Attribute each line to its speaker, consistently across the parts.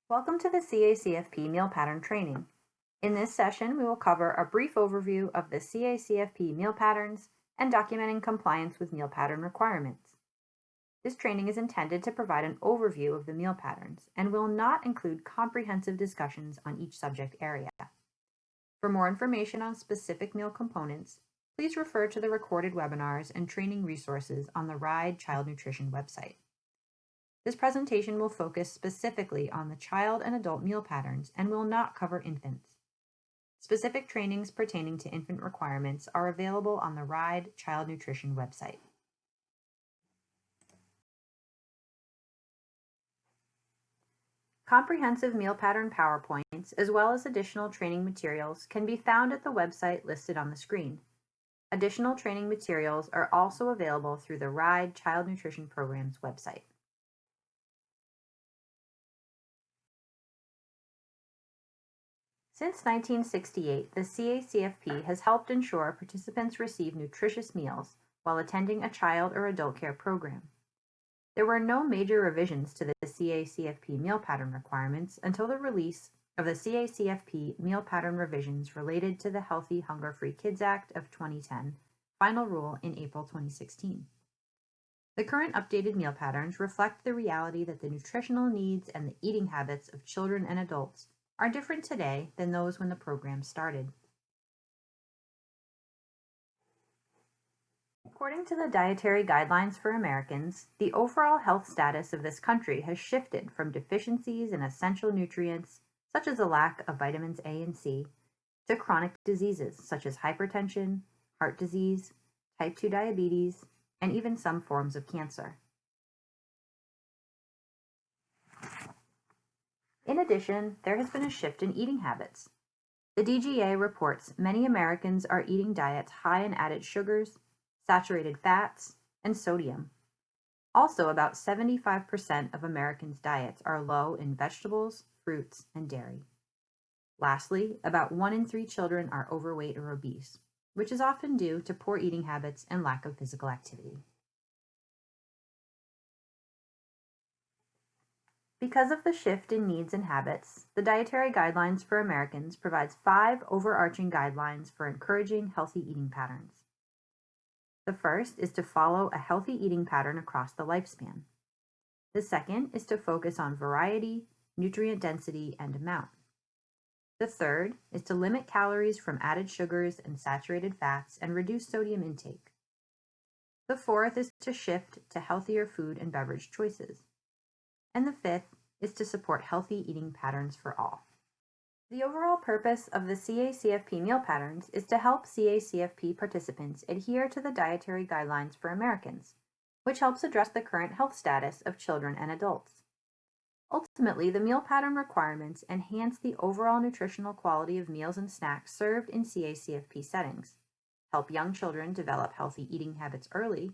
Speaker 1: Welcome to the CACFP Meal Pattern Training. In this session, we will cover a brief overview of the CACFP meal patterns and documenting compliance with meal pattern requirements. This training is intended to provide an overview of the meal patterns and will not include comprehensive discussions on each subject area. For more information on specific meal components, please refer to the recorded webinars and training resources on the RIDE Child Nutrition website. This presentation will focus specifically on the child and adult meal patterns and will not cover infants. Specific trainings pertaining to infant requirements are available on the RIDE Child Nutrition website. Comprehensive meal pattern PowerPoints, as well as additional training materials, can be found at the website listed on the screen. Additional training materials are also available through the RIDE Child Nutrition Program's website. Since 1968, the CACFP has helped ensure participants receive nutritious meals while attending a child or adult care program. There were no major revisions to the CACFP meal pattern requirements until the release of the CACFP meal pattern revisions related to the Healthy Hunger-Free Kids Act of 2010, final rule in April 2016. The current updated meal patterns reflect the reality that the nutritional needs and the eating habits of children and adults are different today than those when the program started. According to the Dietary Guidelines for Americans, the overall health status of this country has shifted from deficiencies in essential nutrients, such as a lack of vitamins A and C, to chronic diseases such as hypertension, heart disease, type 2 diabetes, and even some forms of cancer. In addition, there has been a shift in eating habits. The DGA reports many Americans are eating diets high in added sugars, saturated fats, and sodium. Also, about 75% of Americans' diets are low in vegetables, fruits, and dairy. Lastly, about 1 in 3 children are overweight or obese, which is often due to poor eating habits and lack of physical activity. Because of the shift in needs and habits, the Dietary Guidelines for Americans provides 5 overarching guidelines for encouraging healthy eating patterns. The first is to follow a healthy eating pattern across the lifespan. The second is to focus on variety, nutrient density, and amount. The third is to limit calories from added sugars and saturated fats and reduce sodium intake. The fourth is to shift to healthier food and beverage choices. And the fifth is to support healthy eating patterns for all. The overall purpose of the CACFP meal patterns is to help CACFP participants adhere to the Dietary Guidelines for Americans, which helps address the current health status of children and adults. Ultimately, the meal pattern requirements enhance the overall nutritional quality of meals and snacks served in CACFP settings, help young children develop healthy eating habits early,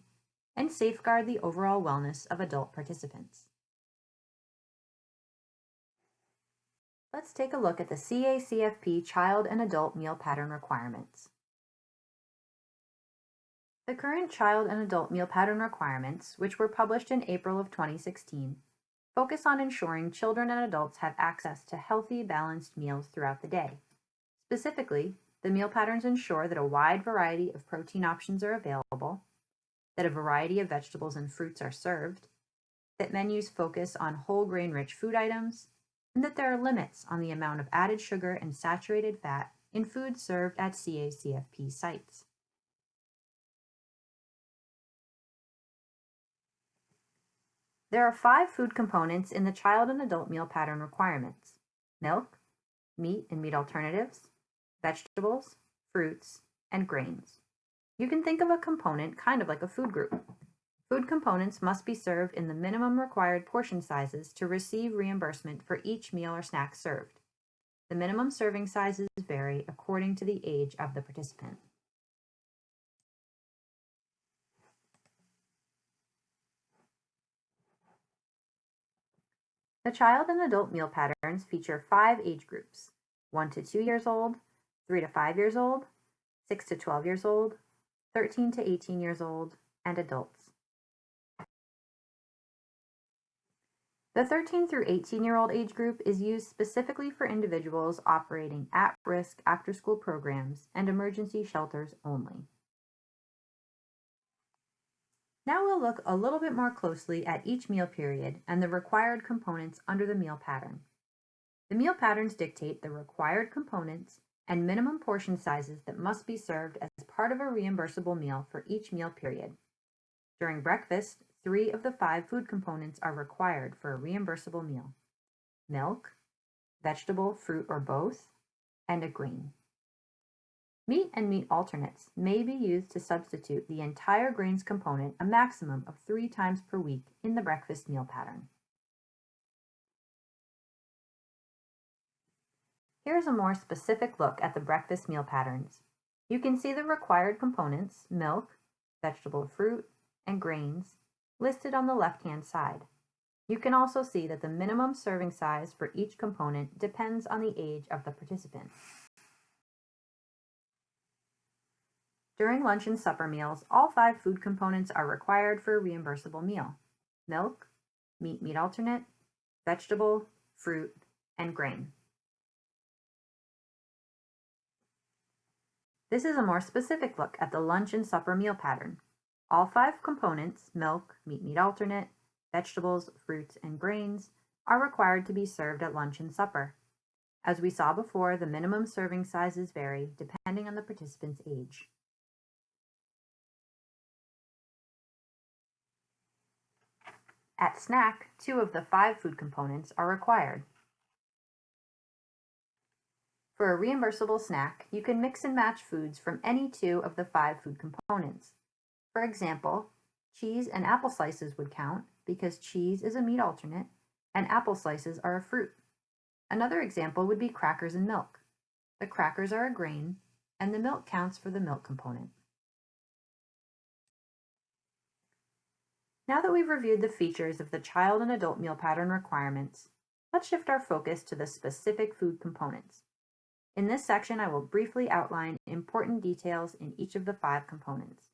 Speaker 1: and safeguard the overall wellness of adult participants. Let's take a look at the CACFP child and adult meal pattern requirements. The current child and adult meal pattern requirements, which were published in April of 2016, focus on ensuring children and adults have access to healthy, balanced meals throughout the day. Specifically, the meal patterns ensure that a wide variety of protein options are available, that a variety of vegetables and fruits are served, that menus focus on whole grain-rich food items, and that there are limits on the amount of added sugar and saturated fat in foods served at CACFP sites. There are 5 food components in the child and adult meal pattern requirements: milk, meat and meat alternatives, vegetables, fruits, and grains. You can think of a component kind of like a food group. Food components must be served in the minimum required portion sizes to receive reimbursement for each meal or snack served. The minimum serving sizes vary according to the age of the participant. The child and adult meal patterns feature 5 age groups: 1 to 2 years old, 3 to 5 years old, 6 to 12 years old, 13 to 18 years old, and adults. The 13 through 18-year-old age group is used specifically for individuals operating at-risk after-school programs and emergency shelters only. Now we'll look a little bit more closely at each meal period and the required components under the meal pattern. The meal patterns dictate the required components and minimum portion sizes that must be served as part of a reimbursable meal for each meal period. During breakfast, 3 of the 5 food components are required for a reimbursable meal: milk, vegetable, fruit, or both, and a grain. Meat and meat alternates may be used to substitute the entire grains component a maximum of 3 times per week in the breakfast meal pattern. Here's a more specific look at the breakfast meal patterns. You can see the required components, milk, vegetable, fruit, and grains, listed on the left-hand side. You can also see that the minimum serving size for each component depends on the age of the participant. During lunch and supper meals, all 5 food components are required for a reimbursable meal: milk, meat alternate, vegetable, fruit, and grain. This is a more specific look at the lunch and supper meal pattern. All 5 components, milk, meat alternate, vegetables, fruits, and grains, are required to be served at lunch and supper. As we saw before, the minimum serving sizes vary depending on the participant's age. At snack, 2 of the 5 food components are required. For a reimbursable snack, you can mix and match foods from any 2 of the 5 food components. For example, cheese and apple slices would count because cheese is a meat alternate and apple slices are a fruit. Another example would be crackers and milk. The crackers are a grain and the milk counts for the milk component. Now that we've reviewed the features of the child and adult meal pattern requirements, let's shift our focus to the specific food components. In this section, I will briefly outline important details in each of the 5 components.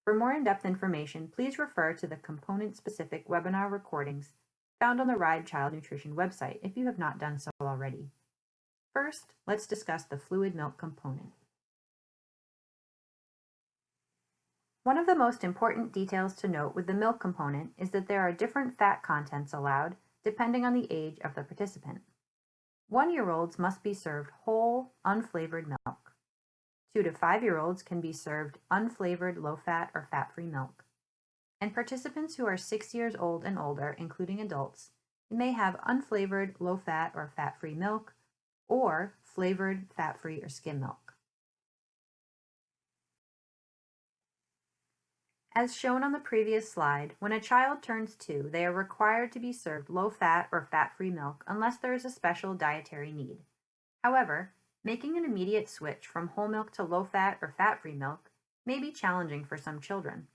Speaker 1: For more in-depth information, please refer to the component-specific webinar recordings found on the RIDE Child Nutrition website if you have not done so already. First, let's discuss the fluid milk component. One of the most important details to note with the milk component is that there are different fat contents allowed depending on the age of the participant. 1-year-olds must be served whole, unflavored milk. 2 to 5-year-olds can be served unflavored, low-fat, or fat-free milk. And participants who are 6 years old and older, including adults, may have unflavored, low-fat, or fat-free milk, or flavored, fat-free, or skim milk. As shown on the previous slide, when a child turns 2, they are required to be served low-fat or fat-free milk unless there is a special dietary need. However, making an immediate switch from whole milk to low-fat or fat-free milk may be challenging for some children.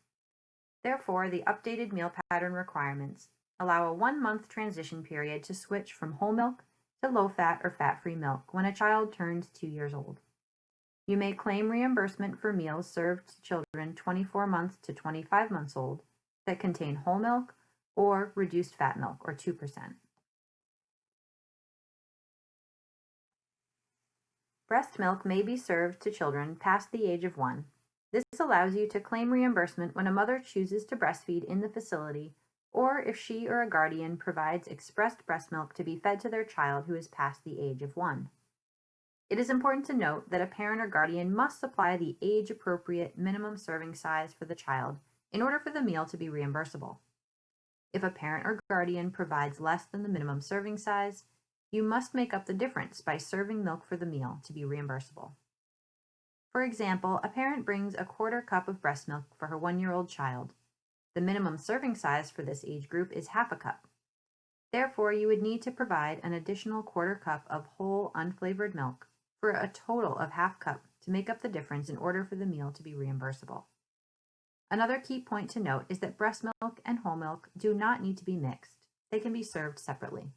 Speaker 1: Therefore, the updated meal pattern requirements allow a 1-month transition period to switch from whole milk to low-fat or fat-free milk when a child turns 2 years old. You may claim reimbursement for meals served to children 24 months to 25 months old that contain whole milk or reduced fat milk, or 2%. Breast milk may be served to children past the age of 1. This allows you to claim reimbursement when a mother chooses to breastfeed in the facility, or if she or a guardian provides expressed breast milk to be fed to their child who is past the age of 1. It is important to note that a parent or guardian must supply the age-appropriate minimum serving size for the child in order for the meal to be reimbursable. If a parent or guardian provides less than the minimum serving size, you must make up the difference by serving milk for the meal to be reimbursable. For example, a parent brings a 1/4 cup of breast milk for her 1-year-old child. The minimum serving size for this age group is 1/2 cup. Therefore, you would need to provide an additional 1/4 cup of whole, unflavored milk for a total of 1/2 cup to make up the difference in order for the meal to be reimbursable. Another key point to note is that breast milk and whole milk do not need to be mixed. They can be served separately.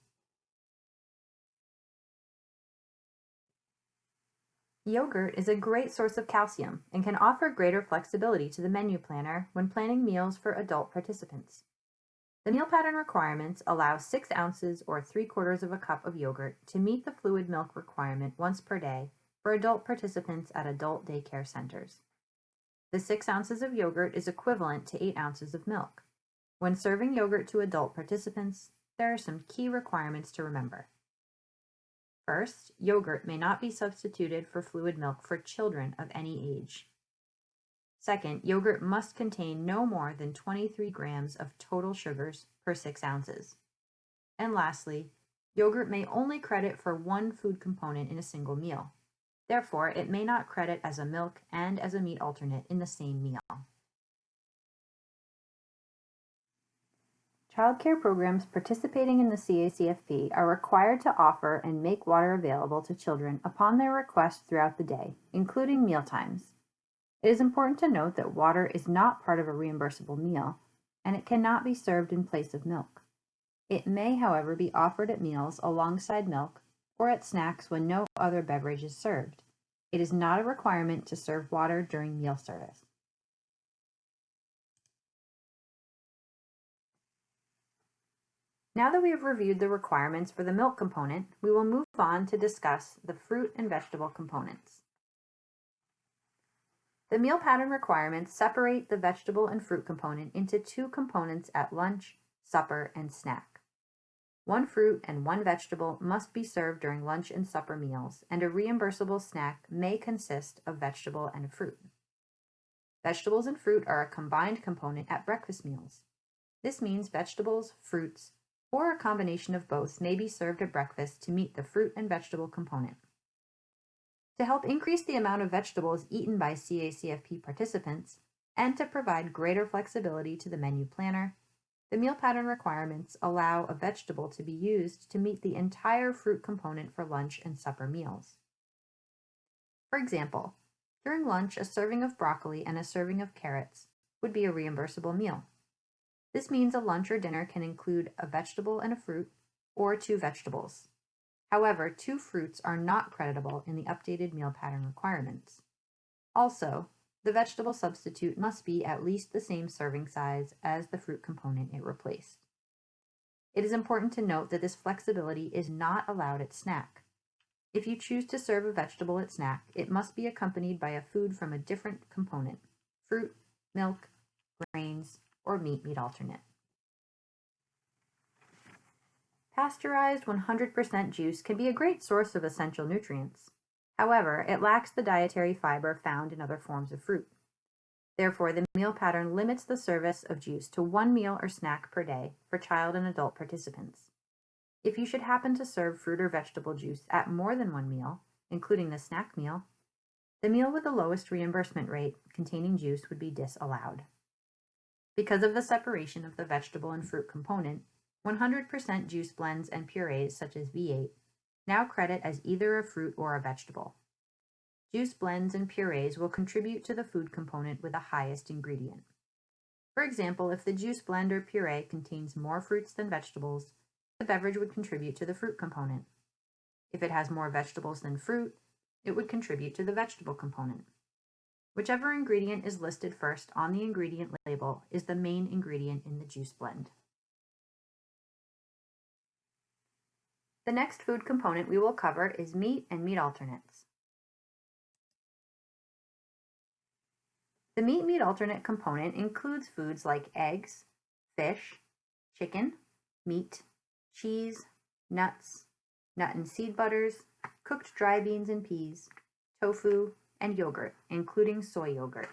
Speaker 1: Yogurt is a great source of calcium and can offer greater flexibility to the menu planner when planning meals for adult participants. The meal pattern requirements allow 6 ounces or 3/4 of a cup of yogurt to meet the fluid milk requirement once per day for adult participants at adult daycare centers. The 6 ounces of yogurt is equivalent to 8 ounces of milk. When serving yogurt to adult participants, there are some key requirements to remember. First, yogurt may not be substituted for fluid milk for children of any age. Second, yogurt must contain no more than 23 grams of total sugars per 6 ounces. And lastly, yogurt may only credit for one food component in a single meal. Therefore, it may not credit as a milk and as a meat alternate in the same meal. Child care programs participating in the CACFP are required to offer and make water available to children upon their request throughout the day, including mealtimes. It is important to note that water is not part of a reimbursable meal, and it cannot be served in place of milk. It may, however, be offered at meals alongside milk or at snacks when no other beverage is served. It is not a requirement to serve water during meal service. Now that we have reviewed the requirements for the milk component, we will move on to discuss the fruit and vegetable components. The meal pattern requirements separate the vegetable and fruit component into 2 components at lunch, supper, and snack. 1 fruit and 1 vegetable must be served during lunch and supper meals, and a reimbursable snack may consist of vegetable and fruit. Vegetables and fruit are a combined component at breakfast meals. This means vegetables, fruits, or a combination of both may be served at breakfast to meet the fruit and vegetable component. To help increase the amount of vegetables eaten by CACFP participants, and to provide greater flexibility to the menu planner, the meal pattern requirements allow a vegetable to be used to meet the entire fruit component for lunch and supper meals. For example, during lunch, a serving of broccoli and a serving of carrots would be a reimbursable meal. This means a lunch or dinner can include a vegetable and a fruit, or 2 vegetables. However, 2 fruits are not creditable in the updated meal pattern requirements. Also, the vegetable substitute must be at least the same serving size as the fruit component it replaced. It is important to note that this flexibility is not allowed at snack. If you choose to serve a vegetable at snack, it must be accompanied by a food from a different component: fruit, milk, grains, or meat alternate. Pasteurized 100% juice can be a great source of essential nutrients. However, it lacks the dietary fiber found in other forms of fruit. Therefore, the meal pattern limits the service of juice to 1 meal or snack per day for child and adult participants. If you should happen to serve fruit or vegetable juice at more than 1 meal, including the snack meal, the meal with the lowest reimbursement rate containing juice would be disallowed. Because of the separation of the vegetable and fruit component, 100% juice blends and purees such as V8 now credit as either a fruit or a vegetable. Juice blends and purees will contribute to the food component with the highest ingredient. For example, if the juice blend or puree contains more fruits than vegetables, the beverage would contribute to the fruit component. If it has more vegetables than fruit, it would contribute to the vegetable component. Whichever ingredient is listed first on the ingredient label is the main ingredient in the juice blend. The next food component we will cover is meat and meat alternates. The meat alternate component includes foods like eggs, fish, chicken, meat, cheese, nuts, nut and seed butters, cooked dry beans and peas, tofu, and yogurt, including soy yogurt.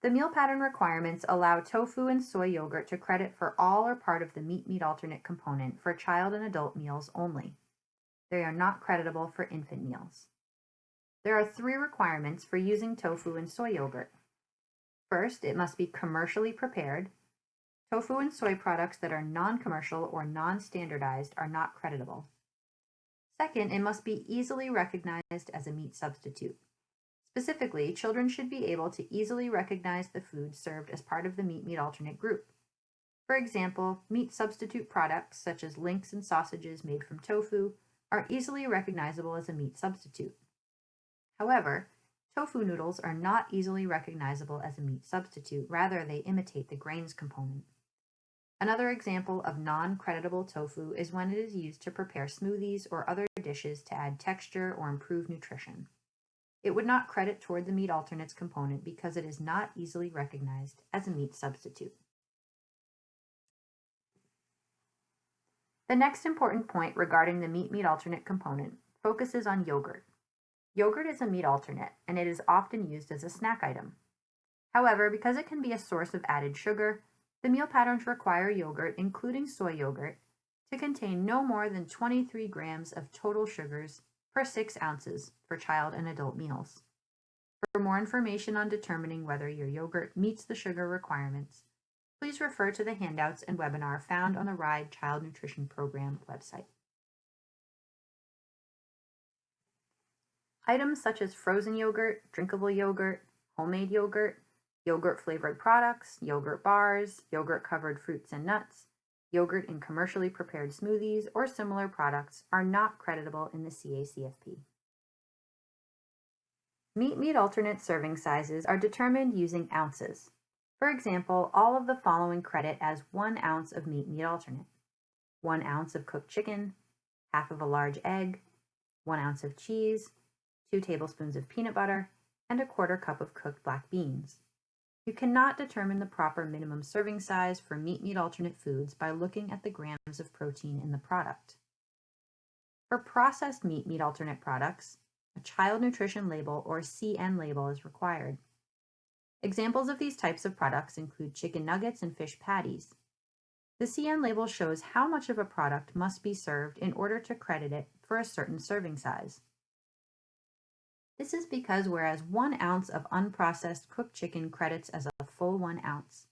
Speaker 1: The meal pattern requirements allow tofu and soy yogurt to credit for all or part of the meat alternate component for child and adult meals only. They are not creditable for infant meals. There are 3 requirements for using tofu and soy yogurt. First, it must be commercially prepared. Tofu and soy products that are non-commercial or non-standardized are not creditable. Second, it must be easily recognized as a meat substitute. Specifically, children should be able to easily recognize the food served as part of the meat alternate group. For example, meat substitute products such as links and sausages made from tofu are easily recognizable as a meat substitute. However, Tofu noodles are not easily recognizable as a meat substitute, rather they imitate the grains component. Another example of non-creditable tofu is when it is used to prepare smoothies or other dishes to add texture or improve nutrition. It would not credit toward the meat alternates component because it is not easily recognized as a meat substitute. The next important point regarding the meat alternate component focuses on yogurt. Yogurt is a meat alternate, and it is often used as a snack item. However, because it can be a source of added sugar, the meal patterns require yogurt, including soy yogurt, to contain no more than 23 grams of total sugars per 6 ounces for child and adult meals. For more information on determining whether your yogurt meets the sugar requirements, please refer to the handouts and webinar found on the RIDE Child Nutrition Program website. Items such as frozen yogurt, drinkable yogurt, homemade yogurt, yogurt-flavored products, yogurt bars, yogurt-covered fruits and nuts, yogurt in commercially prepared smoothies, or similar products are not creditable in the CACFP. Meat alternate serving sizes are determined using ounces. For example, all of the following credit as 1 ounce of meat alternate: 1 ounce of cooked chicken, half of a large egg, 1 ounce of cheese, 2 tablespoons of peanut butter, and a 1/4 cup of cooked black beans. You cannot determine the proper minimum serving size for meat alternate foods by looking at the grams of protein in the product. For processed meat alternate products, a child nutrition label or CN label is required. Examples of these types of products include chicken nuggets and fish patties. The CN label shows how much of a product must be served in order to credit it for a certain serving size. This is because whereas 1 ounce of unprocessed cooked chicken credits as a full 1 ounce,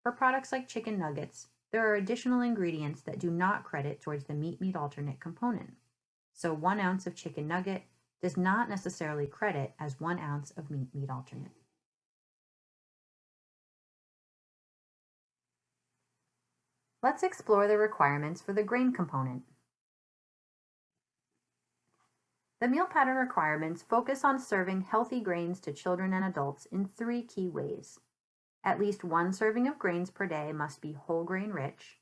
Speaker 1: for products like chicken nuggets, there are additional ingredients that do not credit towards the meat alternate component. So 1 ounce of chicken nugget does not necessarily credit as 1 ounce of meat alternate. Let's explore the requirements for the grain component. The meal pattern requirements focus on serving healthy grains to children and adults in 3 key ways. At least 1 serving of grains per day must be whole grain rich.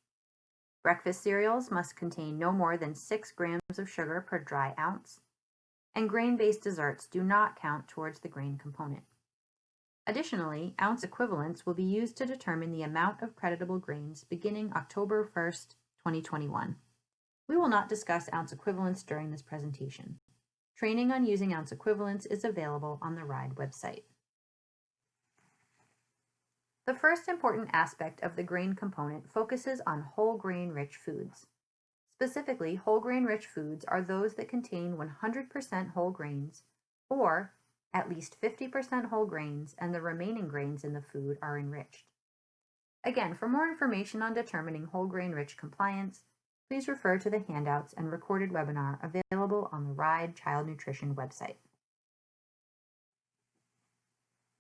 Speaker 1: Breakfast cereals must contain no more than 6 grams of sugar per dry ounce. And grain-based desserts do not count towards the grain component. Additionally, ounce equivalents will be used to determine the amount of creditable grains beginning October 1st, 2021. We will not discuss ounce equivalents during this presentation. Training on using ounce equivalents is available on the RIDE website. The first important aspect of the grain component focuses on whole grain rich foods. Specifically, whole grain rich foods are those that contain 100% whole grains, or at least 50% whole grains, and the remaining grains in the food are enriched. Again, for more information on determining whole grain rich compliance, please refer to the handouts and recorded webinar available on the RIDE Child Nutrition website.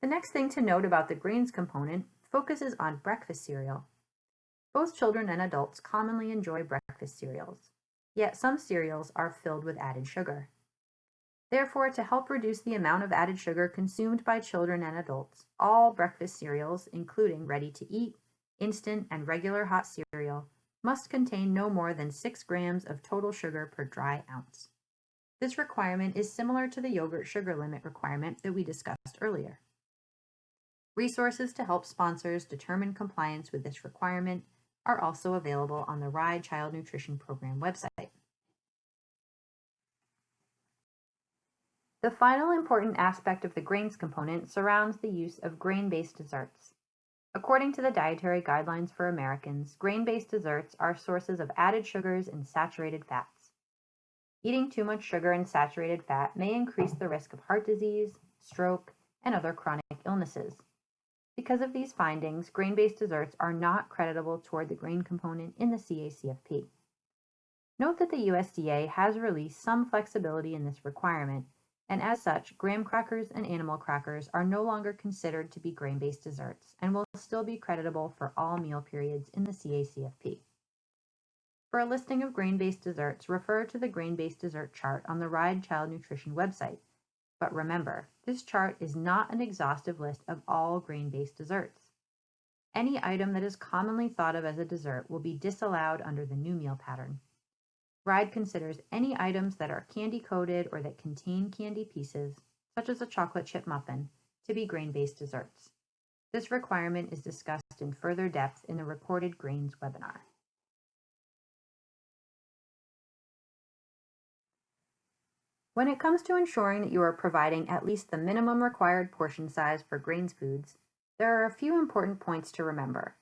Speaker 1: The next thing to note about the grains component focuses on breakfast cereal. Both children and adults commonly enjoy breakfast cereals, yet some cereals are filled with added sugar. Therefore, to help reduce the amount of added sugar consumed by children and adults, all breakfast cereals, including ready-to-eat, instant, and regular hot cereal, must contain no more than 6 grams of total sugar per dry ounce. This requirement is similar to the yogurt sugar limit requirement that we discussed earlier. Resources to help sponsors determine compliance with this requirement are also available on the RIDE Child Nutrition Program website. The final important aspect of the grains component surrounds the use of grain-based desserts. According to the Dietary Guidelines for Americans, grain-based desserts are sources of added sugars and saturated fats. Eating too much sugar and saturated fat may increase the risk of heart disease, stroke, and other chronic illnesses. Because of these findings, grain-based desserts are not creditable toward the grain component in the CACFP. Note that the USDA has released some flexibility in this requirement, and as such, graham crackers and animal crackers are no longer considered to be grain-based desserts and will still be creditable for all meal periods in the CACFP. For a listing of grain-based desserts, refer to the grain-based dessert chart on the RIDE Child Nutrition website, But remember, this chart is not an exhaustive list of all grain-based desserts. Any item that is commonly thought of as a dessert will be disallowed under the new meal pattern. RIDE considers any items that are candy-coated or that contain candy pieces, such as a chocolate chip muffin, to be grain-based desserts. This requirement is discussed in further depth in the Recorded Grains webinar. When it comes to ensuring that you are providing at least the minimum required portion size for grains foods, there are a few important points to remember.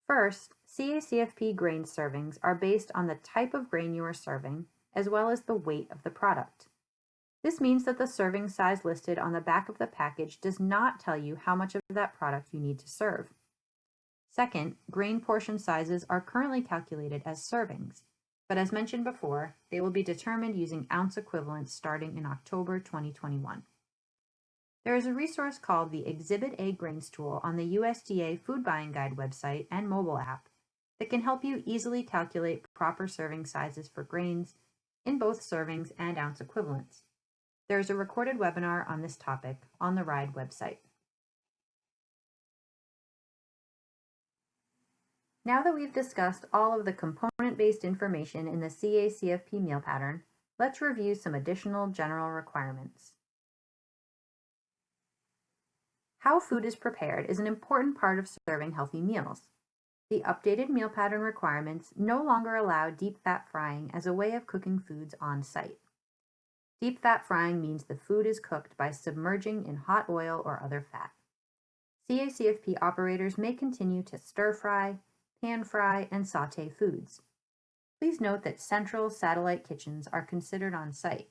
Speaker 1: First, CACFP grain servings are based on the type of grain you are serving, as well as the weight of the product. This means that the serving size listed on the back of the package does not tell you how much of that product you need to serve. Second, grain portion sizes are currently calculated as servings, but as mentioned before, they will be determined using ounce equivalents starting in October 2021. There is a resource called the Exhibit A Grains Tool on the USDA Food Buying Guide website and mobile app that can help you easily calculate proper serving sizes for grains in both servings and ounce equivalents. There is a recorded webinar on this topic on the RIDE website. Now that we've discussed all of the component-based information in the CACFP meal pattern, let's review some additional general requirements. How food is prepared is an important part of serving healthy meals. The updated meal pattern requirements no longer allow deep fat frying as a way of cooking foods on site. Deep fat frying means the food is cooked by submerging in hot oil or other fat. CACFP operators may continue to stir fry, pan fry, and saute foods. Please note that central satellite kitchens are considered on site.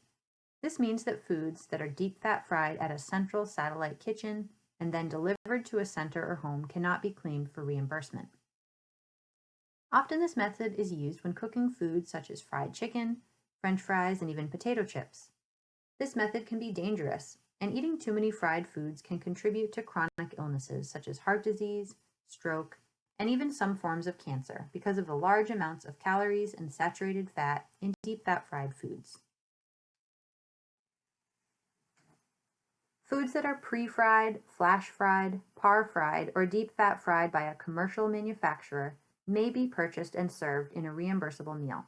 Speaker 1: This means that foods that are deep fat fried at a central satellite kitchen and then delivered to a center or home cannot be claimed for reimbursement. Often this method is used when cooking foods such as fried chicken, French fries, and even potato chips. This method can be dangerous, and eating too many fried foods can contribute to chronic illnesses such as heart disease, stroke, and even some forms of cancer because of the large amounts of calories and saturated fat in deep fat fried foods. Foods that are pre-fried, flash fried, par fried, or deep fat fried by a commercial manufacturer may be purchased and served in a reimbursable meal.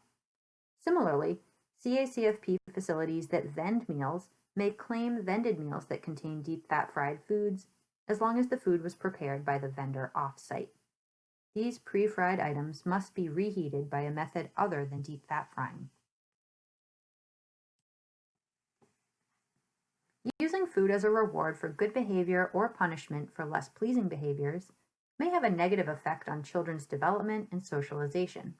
Speaker 1: Similarly, CACFP facilities that vend meals may claim vended meals that contain deep fat fried foods as long as the food was prepared by the vendor off-site. These pre-fried items must be reheated by a method other than deep fat frying. Using food as a reward for good behavior or punishment for less pleasing behaviors may have a negative effect on children's development and socialization.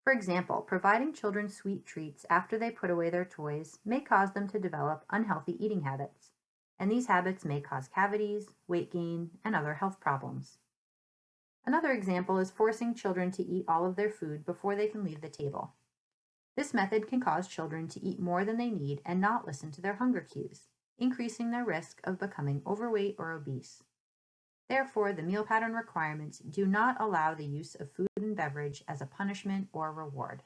Speaker 1: For example, providing children sweet treats after they put away their toys may cause them to develop unhealthy eating habits, and these habits may cause cavities, weight gain, and other health problems. Another example is forcing children to eat all of their food before they can leave the table. This method can cause children to eat more than they need and not listen to their hunger cues, increasing their risk of becoming overweight or obese. Therefore, the meal pattern requirements do not allow the use of food and beverage as a punishment or reward.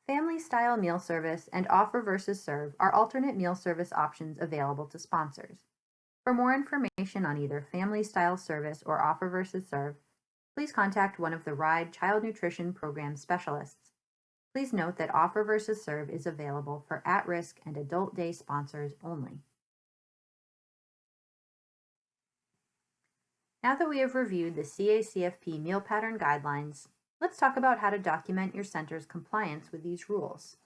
Speaker 1: Family-style meal service and offer versus serve are alternate meal service options available to sponsors. For more information on either family-style service or offer versus serve, please contact one of the RIDE Child Nutrition Program specialists. Please note that offer versus serve is available for at-risk and adult day sponsors only. Now that we have reviewed the CACFP meal pattern guidelines, let's talk about how to document your center's compliance with these rules.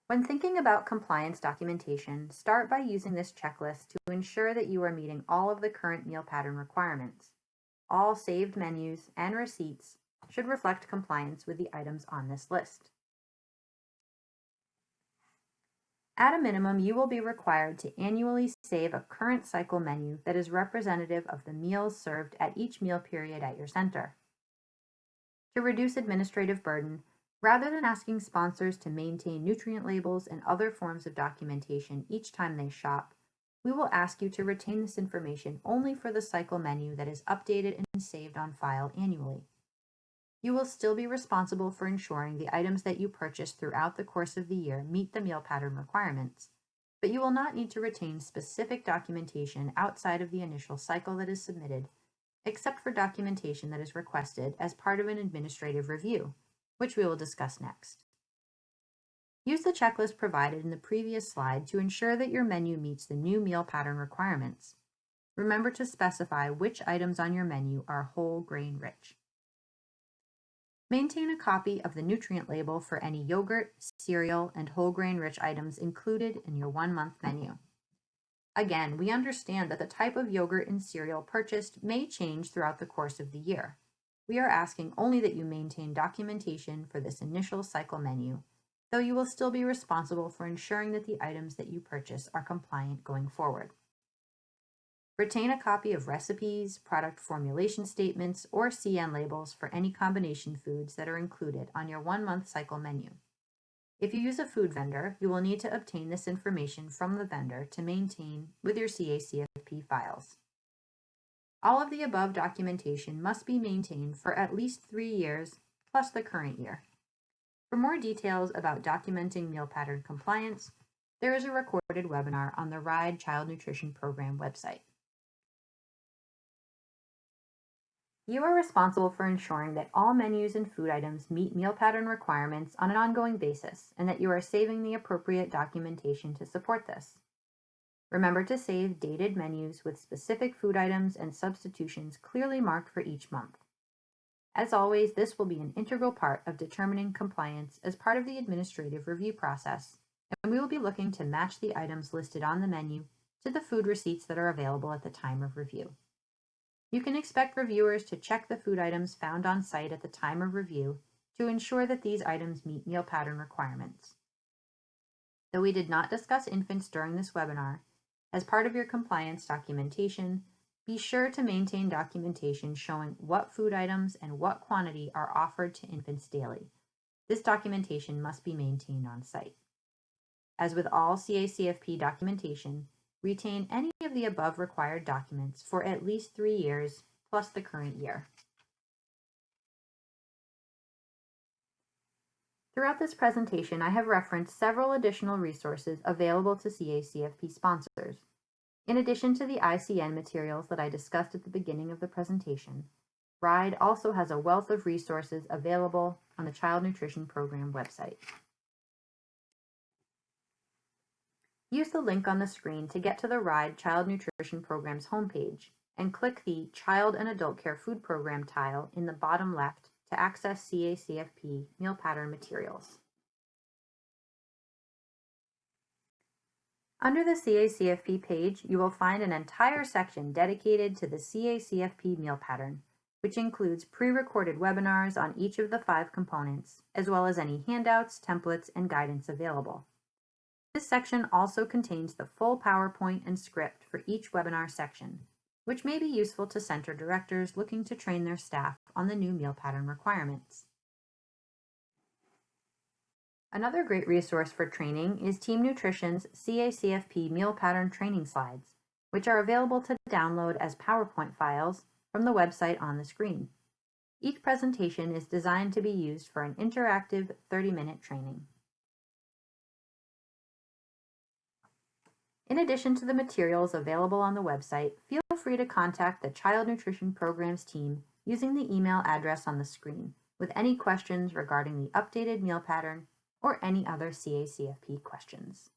Speaker 1: When thinking about compliance documentation, start by using this checklist to ensure that you are meeting all of the current meal pattern requirements. All saved menus and receipts should reflect compliance with the items on this list. At a minimum, you will be required to annually save a current cycle menu that is representative of the meals served at each meal period at your center. To reduce administrative burden, rather than asking sponsors to maintain nutrient labels and other forms of documentation each time they shop, we will ask you to retain this information only for the cycle menu that is updated and saved on file annually. You will still be responsible for ensuring the items that you purchase throughout the course of the year meet the meal pattern requirements, but you will not need to retain specific documentation outside of the initial cycle that is submitted, except for documentation that is requested as part of an administrative review, which we will discuss next. Use the checklist provided in the previous slide to ensure that your menu meets the new meal pattern requirements. Remember to specify which items on your menu are whole grain rich. Maintain a copy of the nutrient label for any yogurt, cereal, and whole grain rich items included in your 1-month menu. Again, we understand that the type of yogurt and cereal purchased may change throughout the course of the year. We are asking only that you maintain documentation for this initial cycle menu, though you will still be responsible for ensuring that the items that you purchase are compliant going forward. Retain a copy of recipes, product formulation statements, or CN labels for any combination foods that are included on your 1-month cycle menu. If you use a food vendor, you will need to obtain this information from the vendor to maintain with your CACFP files. All of the above documentation must be maintained for at least 3 years plus the current year. For more details about documenting meal pattern compliance, there is a recorded webinar on the RIDE Child Nutrition Program website. You are responsible for ensuring that all menus and food items meet meal pattern requirements on an ongoing basis and that you are saving the appropriate documentation to support this. Remember to save dated menus with specific food items and substitutions clearly marked for each month. As always, this will be an integral part of determining compliance as part of the administrative review process, and we will be looking to match the items listed on the menu to the food receipts that are available at the time of review. You can expect reviewers to check the food items found on site at the time of review to ensure that these items meet meal pattern requirements. Though we did not discuss infants during this webinar, as part of your compliance documentation, be sure to maintain documentation showing what food items and what quantity are offered to infants daily. This documentation must be maintained on site. As with all CACFP documentation, retain any of the above required documents for at least 3 years plus the current year. Throughout this presentation, I have referenced several additional resources available to CACFP sponsors. In addition to the ICN materials that I discussed at the beginning of the presentation, RIDE also has a wealth of resources available on the Child Nutrition Program website. Use the link on the screen to get to the RIDE Child Nutrition Program's homepage and click the Child and Adult Care Food Program tile in the bottom left to access CACFP meal pattern materials. Under the CACFP page, you will find an entire section dedicated to the CACFP meal pattern, which includes pre-recorded webinars on each of the 5 components, as well as any handouts, templates, and guidance available. This section also contains the full PowerPoint and script for each webinar section, which may be useful to center directors looking to train their staff on the new meal pattern requirements. Another great resource for training is Team Nutrition's CACFP meal pattern training slides, which are available to download as PowerPoint files from the website on the screen. Each presentation is designed to be used for an interactive 30-minute training. In addition to the materials available on the website, feel free to contact the Child Nutrition Programs team using the email address on the screen with any questions regarding the updated meal pattern or any other CACFP questions.